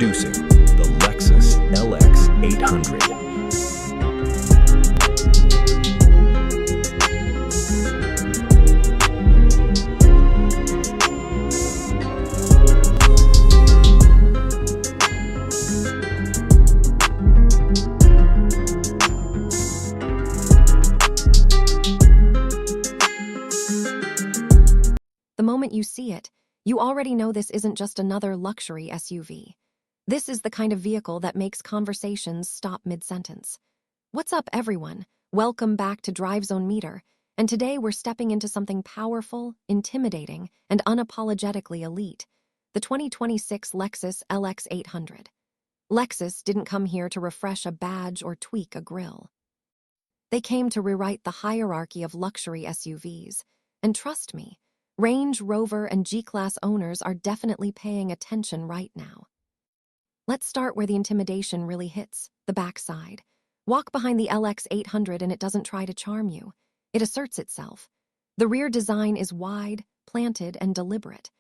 Introducing the Lexus LX 800. The moment you see it, you already know this isn't just another luxury SUV. This is the kind of vehicle that makes conversations stop mid-sentence. What's up, everyone? Welcome back to Drive Zone Meter, and today we're stepping into something powerful, intimidating, and unapologetically elite, the 2026 Lexus LX 800. Lexus didn't come here to refresh a badge or tweak a grille. They came to rewrite the hierarchy of luxury SUVs, and trust me, Range Rover and G-Class owners are definitely paying attention right now. Let's start where the intimidation really hits, the backside. Walk behind the LX 800 and it doesn't try to charm you. It asserts itself. The rear design is wide, planted, and deliberate.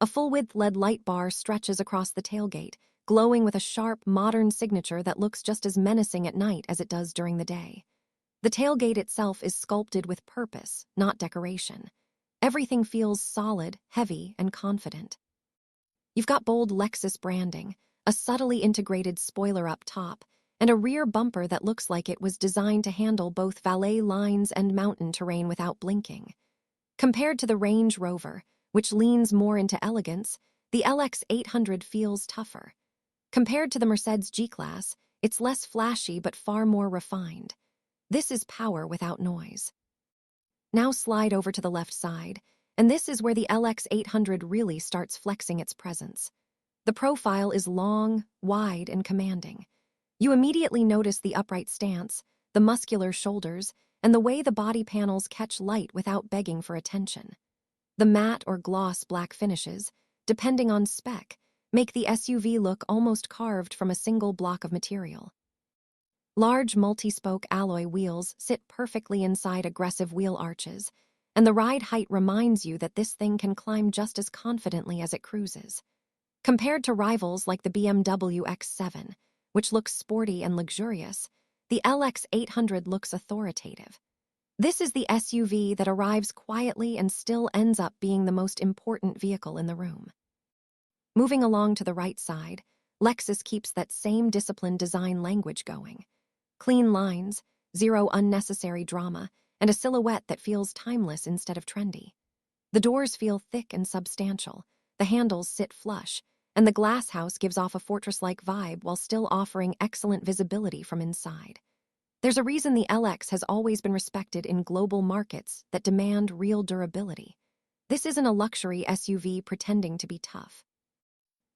A full-width LED light bar stretches across the tailgate, glowing with a sharp, modern signature that looks just as menacing at night as it does during the day. The tailgate itself is sculpted with purpose, not decoration. Everything feels solid, heavy, and confident. You've got bold Lexus branding, a subtly integrated spoiler up top, and a rear bumper that looks like it was designed to handle both valet lines and mountain terrain without blinking. Compared to the Range Rover, which leans more into elegance, the LX 800 feels tougher. Compared to the Mercedes G-Class, it's less flashy but far more refined. This is power without noise. Now slide over to the left side, and this is where the LX 800 really starts flexing its presence. The profile is long, wide, and commanding. You immediately notice the upright stance, the muscular shoulders, and the way the body panels catch light without begging for attention. The matte or gloss black finishes, depending on spec, make the SUV look almost carved from a single block of material. Large multi-spoke alloy wheels sit perfectly inside aggressive wheel arches, and the ride height reminds you that this thing can climb just as confidently as it cruises. Compared to rivals like the BMW X7, which looks sporty and luxurious, the LX 800 looks authoritative. This is the SUV that arrives quietly and still ends up being the most important vehicle in the room. Moving along to the right side, Lexus keeps that same disciplined design language going. Clean lines, zero unnecessary drama, and a silhouette that feels timeless instead of trendy. The doors feel thick and substantial, the handles sit flush, and the glass house gives off a fortress-like vibe while still offering excellent visibility from inside. There's a reason the LX has always been respected in global markets that demand real durability. This isn't a luxury SUV pretending to be tough.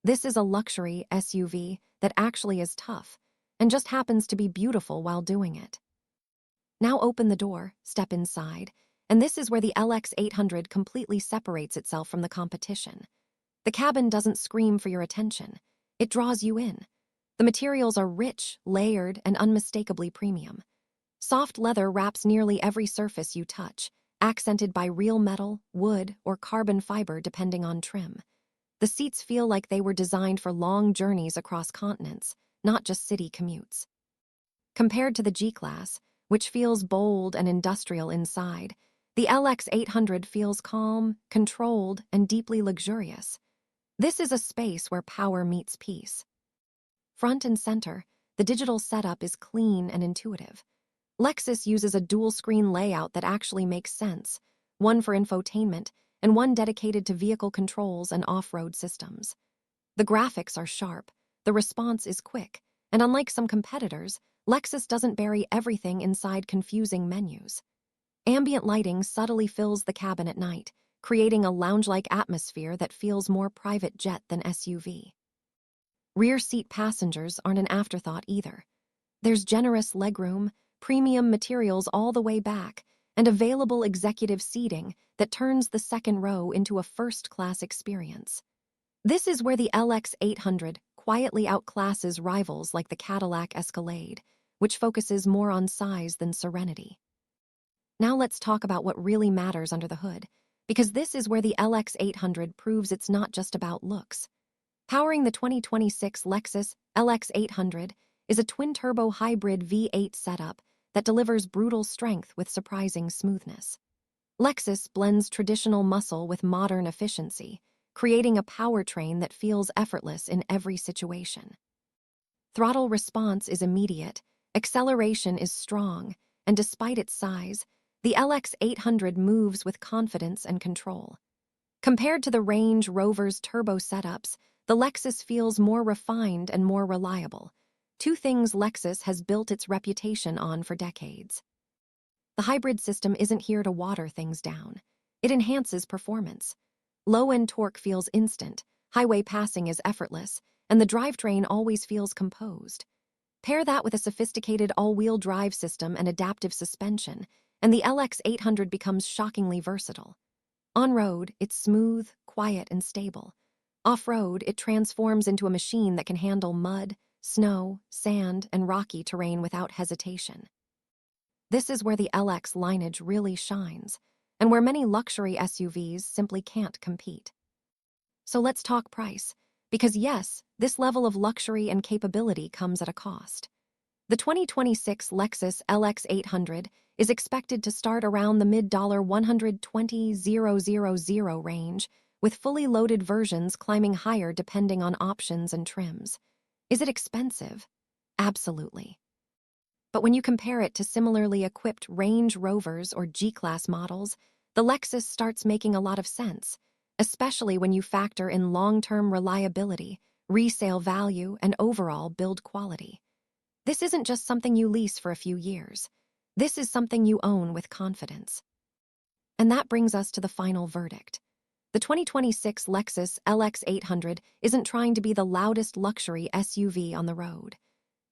This is a luxury SUV that actually is tough, and just happens to be beautiful while doing it. Now open the door, step inside, and this is where the LX 800 completely separates itself from the competition. The cabin doesn't scream for your attention. It draws you in. The materials are rich, layered, and unmistakably premium. Soft leather wraps nearly every surface you touch, accented by real metal, wood, or carbon fiber depending on trim. The seats feel like they were designed for long journeys across continents, not just city commutes. Compared to the G-Class, which feels bold and industrial inside, the LX 800 feels calm, controlled, and deeply luxurious. This is a space where power meets peace. Front and center, the digital setup is clean and intuitive. Lexus uses a dual-screen layout that actually makes sense, one for infotainment and one dedicated to vehicle controls and off-road systems. The graphics are sharp, the response is quick, and unlike some competitors, Lexus doesn't bury everything inside confusing menus. Ambient lighting subtly fills the cabin at night, creating a lounge-like atmosphere that feels more private jet than SUV. Rear seat passengers aren't an afterthought either. There's generous legroom, premium materials all the way back, and available executive seating that turns the second row into a first-class experience. This is where the LX 800 quietly outclasses rivals like the Cadillac Escalade, which focuses more on size than serenity. Now let's talk about what really matters under the hood, because this is where the LX 800 proves it's not just about looks. Powering the 2026 Lexus LX 800 is a twin-turbo hybrid V8 setup that delivers brutal strength with surprising smoothness. Lexus blends traditional muscle with modern efficiency, creating a powertrain that feels effortless in every situation. Throttle response is immediate, acceleration is strong, and despite its size, the LX 800 moves with confidence and control. Compared to the Range Rover's turbo setups, the Lexus feels more refined and more reliable, two things Lexus has built its reputation on for decades. The hybrid system isn't here to water things down. It enhances performance. Low-end torque feels instant, highway passing is effortless, and the drivetrain always feels composed. Pair that with a sophisticated all-wheel drive system and adaptive suspension, and the LX 800 becomes shockingly versatile. On-road, it's smooth, quiet, and stable. Off-road, it transforms into a machine that can handle mud, snow, sand, and rocky terrain without hesitation. This is where the LX lineage really shines, and where many luxury SUVs simply can't compete. So let's talk price, because yes, this level of luxury and capability comes at a cost. The 2026 Lexus LX 800 is expected to start around the mid-$120,000 range, with fully loaded versions climbing higher depending on options and trims. Is it expensive? Absolutely. But when you compare it to similarly equipped Range Rovers or G-Class models, the Lexus starts making a lot of sense, especially when you factor in long-term reliability, resale value, and overall build quality. This isn't just something you lease for a few years. This is something you own with confidence. And that brings us to the final verdict. The 2026 Lexus LX 800 isn't trying to be the loudest luxury SUV on the road.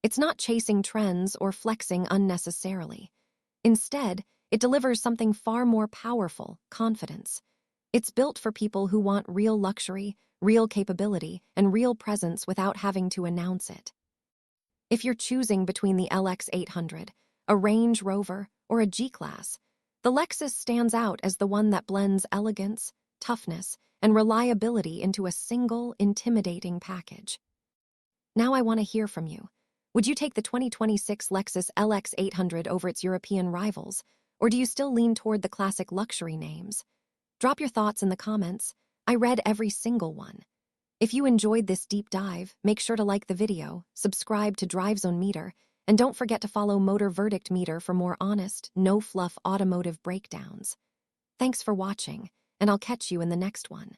It's not chasing trends or flexing unnecessarily. Instead, it delivers something far more powerful: confidence. It's built for people who want real luxury, real capability, and real presence without having to announce it. If you're choosing between the LX 800, a Range Rover, or a G-Class, the Lexus stands out as the one that blends elegance, toughness, and reliability into a single, intimidating package. Now I want to hear from you. Would you take the 2026 Lexus LX 800 over its European rivals, or do you still lean toward the classic luxury names? Drop your thoughts in the comments. I read every single one. If you enjoyed this deep dive, make sure to like the video, subscribe to DriveZone Meter, and don't forget to follow Motor Verdict Meter for more honest, no-fluff automotive breakdowns. Thanks for watching, and I'll catch you in the next one.